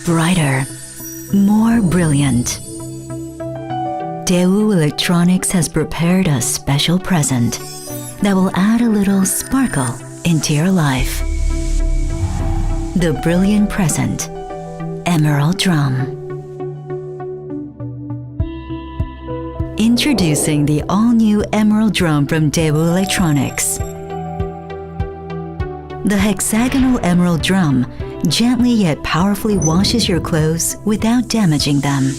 Brighter, more brilliant. Daewoo Electronics has prepared a special present that will add a little sparkle into your life. The brilliant present, Emerald Drum. Introducing the all-new Emerald Drum from Daewoo Electronics. The hexagonal Emerald Drum gently yet powerfully washes your clothes without damaging them.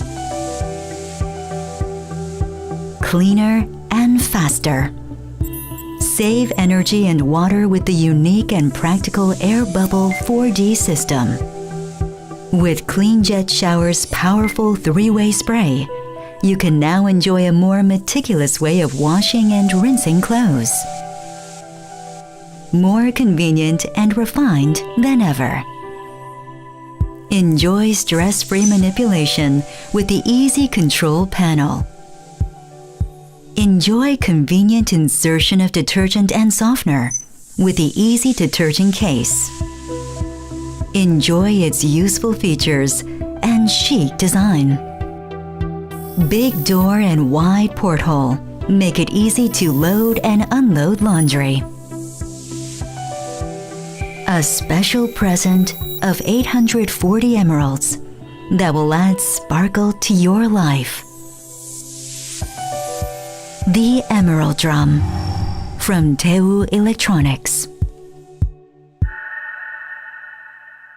Cleaner and faster. Save energy and water with the unique and practical Air Bubble 4D system. With Clean Jet Shower's powerful 3-way spray, you can now enjoy a more meticulous way of washing and rinsing clothes. More convenient and refined than ever. Enjoy stress-free manipulation with the Easy Control panel. Enjoy convenient insertion of detergent and softener with the Easy Detergent case. Enjoy its useful features and chic design. Big door and wide porthole make it easy to load and unload laundry. A special present of 840 emeralds that will add sparkle to your life. The Emerald Drum from Daewoo Electronics.